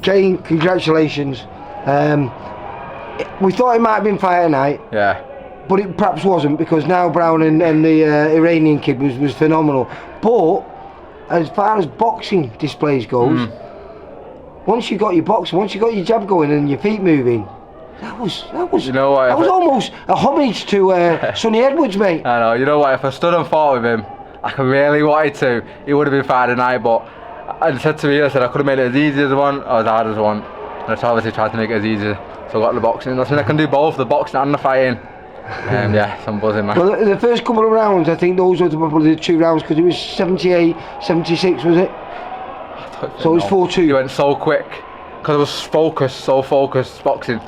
Kane, congratulations. We thought it might have been fight night. Yeah. But it perhaps wasn't, because Niall Brown and the Iranian kid was phenomenal. But as far as boxing displays goes, once you got your boxing, once you got your jab going and your feet moving, that was you know what, that was almost a homage to Sonny Edwards, mate. I know. You know what? If I stood and fought with him, like I really wanted to, it would have been Friday night. But I said to me, I said I could have made it as easy as one or as hard as one, and I obviously tried to make it as easy. So I got the boxing. I think I can do both, the boxing and the fighting. Yeah, so I'm buzzing, man. Well, the first couple of rounds, I think those were probably the 2 rounds, because it was 78, 76, was it? So it was 4-2. You went so quick, because I was so focused boxing.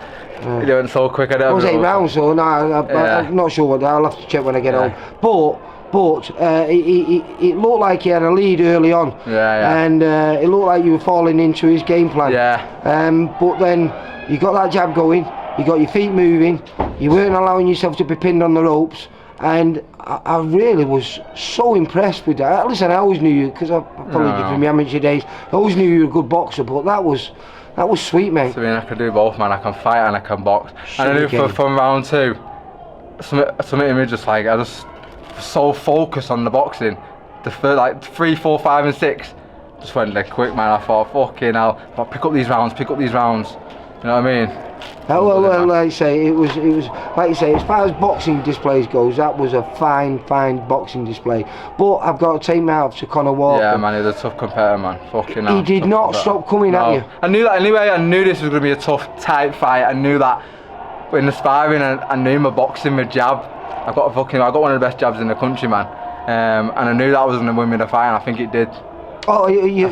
You went so quick. It was 8 rounds, so no, I'm not sure what. I'll have to check when I get home. But it looked like he had a lead early on. And it looked like you were falling into his game plan. But then you got that jab going, you got your feet moving, you weren't allowing yourself to be pinned on the ropes, and I really was so impressed with that. Listen, I always knew you, because I followed you from your amateur days. I always knew you were a good boxer, but that was sweet, mate. I mean, I can do both, man. I can fight and I can box. And I knew from round 2, something in me just like, I just so focused on the boxing. The first, like 3, 4, 5 and 6 just went like quick, man. I thought, fucking hell, I'll pick up these rounds. You know what I mean? Well, like I say, it was like you say, as far as boxing displays goes, that was a fine boxing display. But I've got to take my hat off to Conah Walker. Yeah, man, he's a tough competitor, man. Fucking hell. He did not stop coming at you. I knew that anyway. I knew this was going to be a tough, tight fight. I knew that. But in the sparring, I knew my boxing, my jab. I got one of the best jabs in the country, man. And I knew that was going to win me the fight, and I think it did. Oh, your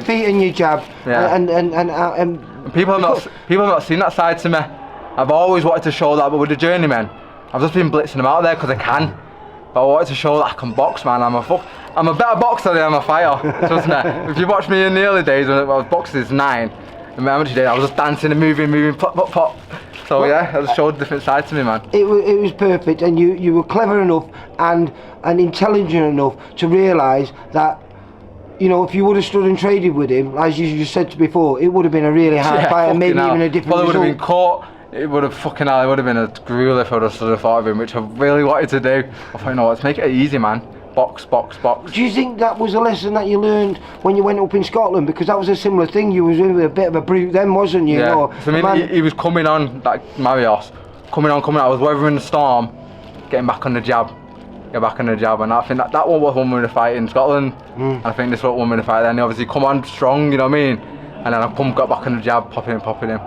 feet and your jab. Yeah. And people have not seen that side to me. I've always wanted to show that, but with the journeymen, I've just been blitzing them out there because I can. But I wanted to show that I can box, man. I'm a better boxer than I'm a fighter. Trust me. If you watch me in the early days when I was boxing since 9, in my amateur days, I was just dancing and moving, pop, pop, pop. So yeah, I just showed a different side to me, man. It was perfect, and you were clever enough and intelligent enough to realise that, you know, if you would have stood and traded with him, as you just said before, it would have been a really hard fight, and maybe even a different result. It would have been caught. It would have been a gruel if I would have stood and fought with him, which I really wanted to do. I thought, no, let's make it easy, man. Box. Do you think that was a lesson that you learned when you went up in Scotland? Because that was a similar thing. You was a bit of a brute then, wasn't you? Yeah. No, So, I mean, he was coming on, like Marios, coming on. I was weathering the storm, getting back on the jab. And I think that one was one with the fight in Scotland. And I think this was one with the fight then. He obviously come on strong, you know what I mean? And then I got back on the jab, popping him.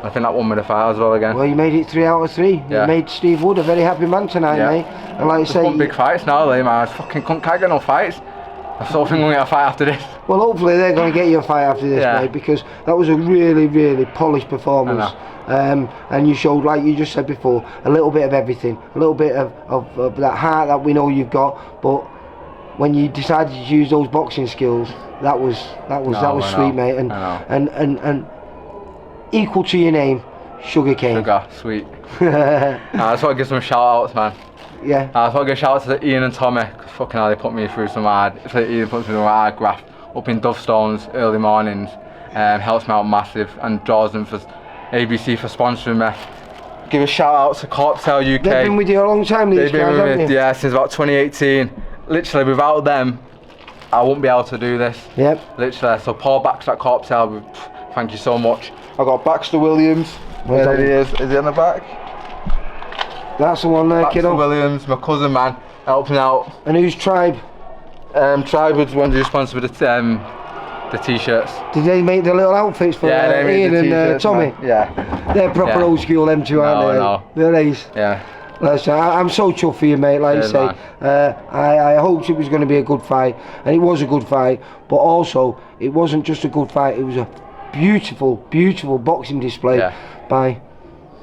I think that one with the fight as well again. Well, you made it 3 out of 3. Yeah. You made Steve Wood a very happy man tonight, mate. And like I say, want big fights now, man. I fucking can't get no fights. I still think we're going to get a fight after this. Well, hopefully they're going to get you a fight after this, mate, because that was a really polished performance. And you showed, like you just said before, a little bit of everything, a little bit of that heart that we know you've got. But when you decided to use those boxing skills, that was sweet, mate. And equal to your name, Sugar Cane. Sugar, sweet. I just want to give some shout outs, man. Yeah. I just want to give shout out to Ian and Tommy, because fucking hell, they put me through some hard graft up in Dovestones early mornings. Helps me out massive, and Jordan for ABC for sponsoring me. Give a shout out to Corpsel UK. They've been with you a long time, these guys, haven't they? Yeah, since about 2018. Literally, without them, I wouldn't be able to do this. Yep. Literally, so Paul Baxter at Corpsel, thank you so much. I got Baxter Williams. There he is. Is he on the back? That's the one there, Baxter kiddo. Williams, my cousin, man, helped me out. And who's Tribe? Tribe was the one who was responsible for the t-shirts. Did they make the little outfits for Ian and Tommy? Man. Yeah. They're proper old school, them two, aren't they? No. They're ace. Yeah. Listen, I'm so chuffed for you, mate. Like you say, I hoped it was going to be a good fight, and it was a good fight. But also, it wasn't just a good fight; it was a beautiful boxing display by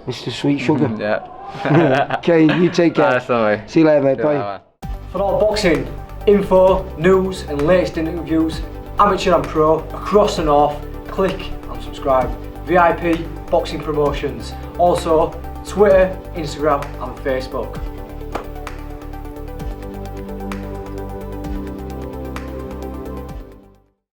Mr. Sweet Sugar. Yeah. Okay, you take care. See you later, mate. Bye. Man. For all boxing info, news, and latest interviews, amateur and pro across the north, click and subscribe. VIP Boxing Promotions. Also, Twitter, Instagram, and Facebook.